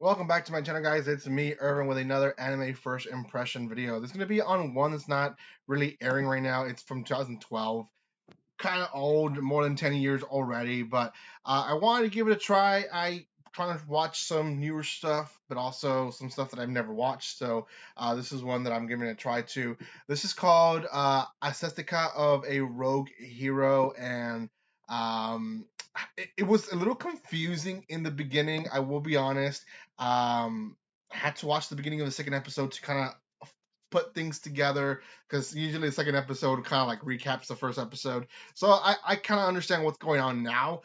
Welcome back to my channel, guys. It's me, Irvin, with another anime first impression video. This is going to be on one that's not really airing right now. It's from 2012. Kind of old, more than 10 years already, but I wanted to give it a try. I trying to watch some newer stuff, but also some stuff that I've never watched. So this is one that I'm giving it a try to. This is called Aesthetica of a Rogue Hero, and um, it was a little confusing in the beginning. I will be honest. I had to watch the beginning of the second episode to kind of put things together because usually the second episode kind of like recaps the first episode. So I kind of understand what's going on now.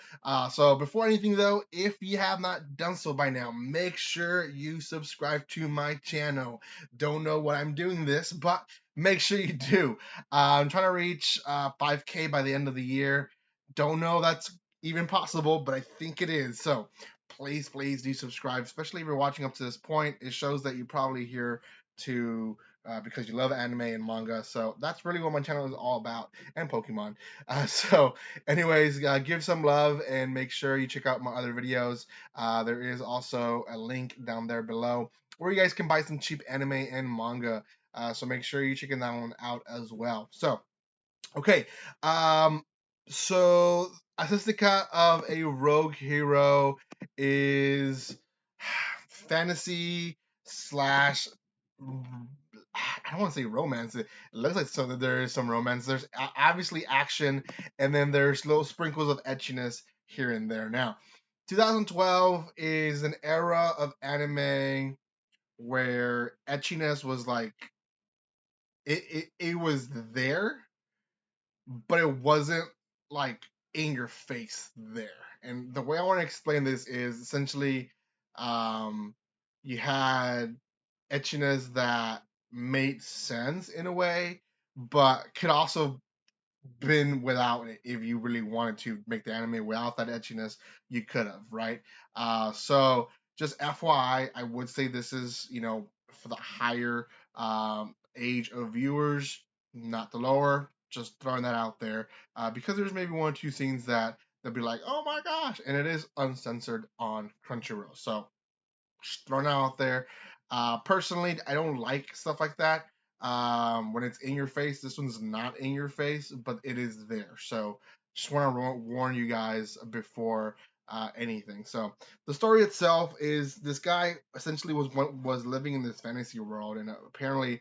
So before anything though, if you have not done so by now, make sure you subscribe to my channel. Don't know what I'm doing this, but make sure you do. I'm trying to reach 5K by the end of the year. Don't know if that's even possible, but I think it is. So please do subscribe, especially if you're watching up to this point. It shows that you're probably here to because you love anime and manga. So that's really what my channel is all about, and Pokemon. Anyways, give some love and make sure you check out my other videos. There is also a link down there below where you guys can buy some cheap anime and manga. So make sure you checking that one out as well. So, okay. Um, so Aesthetica of a Rogue Hero is fantasy slash I don't want to say romance. It looks like so that there is some romance. There's obviously action, and then there's little sprinkles of etchiness here and there. Now, 2012 is an era of anime where etchiness was like it was there, but it wasn't like in your face there. And the way I want to explain this is essentially, um, you had etchiness that made sense in a way, but could also been without it if you really wanted to make the anime without that etchiness, you could have, right? So just FYI, I would say this is for the higher age of viewers, not the lower. Just throwing that out there because there's maybe one or two scenes that they'll be like, oh my gosh, and it is uncensored on Crunchyroll. So just throwing it out there. Personally, I don't like stuff like that. When it's in your face, this one's not in your face, but it is there. So just want to warn you guys before anything. So the story itself is this guy essentially was living in this fantasy world, and apparently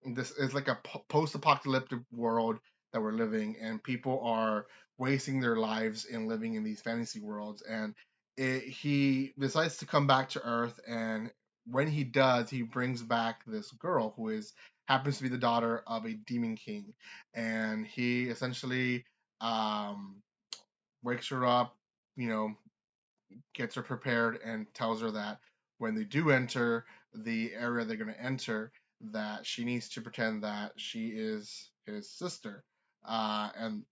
this is like a post-apocalyptic world that we're living, and people are wasting their lives in living in these fantasy worlds, and he decides to come back to Earth, and when he does, he brings back this girl who is happens to be the daughter of a demon king, and he essentially um, wakes her up, you know, gets her prepared, and tells her that when they do enter the area they're going to enter, that she needs to pretend that she is his sister, and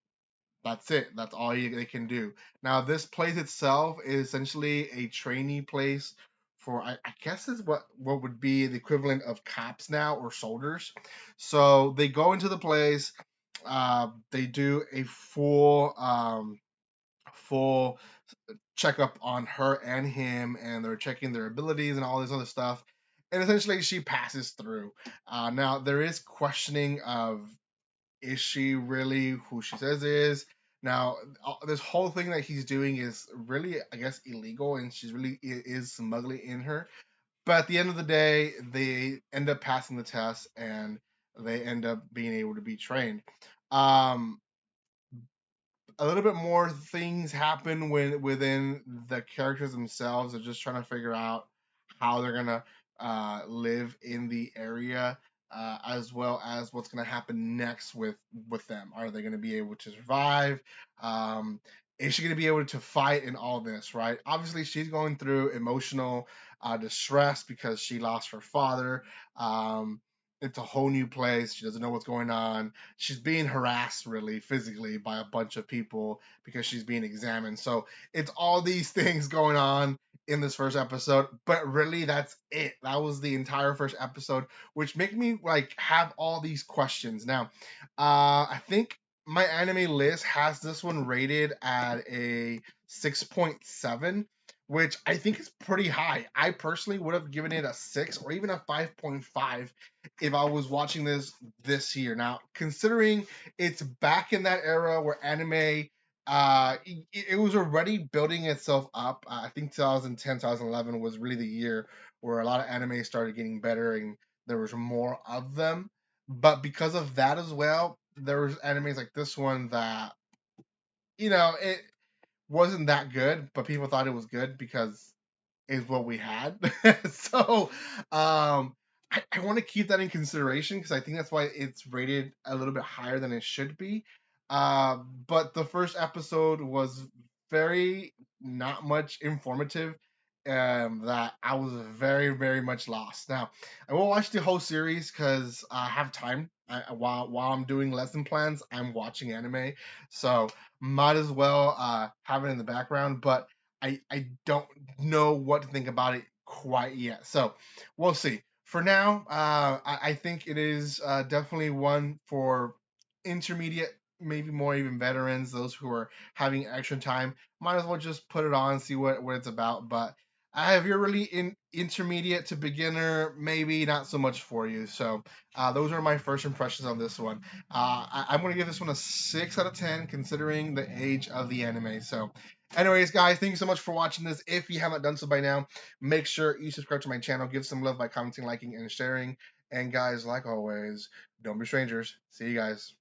that's it. That's all they can do. Now, this place itself is essentially a trainee place for, I guess, is what would be the equivalent of cops now or soldiers. So they go into the place. They do a full checkup on her and him, and they're checking their abilities and all this other stuff. And essentially, she passes through. Now, there is questioning of is she really who she says is? Now, this whole thing that he's doing is really, I guess, illegal, and she's really is smuggling in her. But at the end of the day, they end up passing the test, and they end up being able to be trained. Um, a little bit more things happen within the characters themselves. They're just trying to figure out how they're gonna live in the area, as well as what's gonna happen next with them. Are they gonna be able to survive? Um, is she gonna be able to fight in all this? Right? Obviously, she's going through emotional distress because she lost her father. It's a whole new place. She doesn't know what's going on. She's being harassed really physically by a bunch of people because she's being examined. So it's all these things going on in this first episode, but really that's it. That was the entire first episode, which make me like have all these questions. Now, I think my anime list has this one rated at a 6.7, which I think is pretty high. I personally would have given it a 6 or even a 5.5 if I was watching this year. Now, considering it's back in that era where anime it was already building itself up. I think 2010, 2011 was really the year where a lot of anime started getting better and there was more of them. But because of that as well, there was animes like this one that it wasn't that good, but people thought it was good because is what we had. So I want to keep that in consideration because I think that's why it's rated a little bit higher than it should be. But the first episode was very not much informative. That I was very very much lost. Now I will watch the whole series because I have time. While I'm doing lesson plans, I'm watching anime, so might as well have it in the background. But I don't know what to think about it quite yet. So we'll see. For now, I think it is definitely one for intermediate, maybe more even veterans, those who are having extra time. Might as well just put it on, see what it's about. But if you're really in intermediate to beginner, maybe not so much for you. So those are my first impressions on this one. I'm going to give this one a 6 out of 10, considering the age of the anime. So anyways, guys, thank you so much for watching this. If you haven't done so by now, make sure you subscribe to my channel. Give some love by commenting, liking, and sharing. And guys, like always, don't be strangers. See you guys.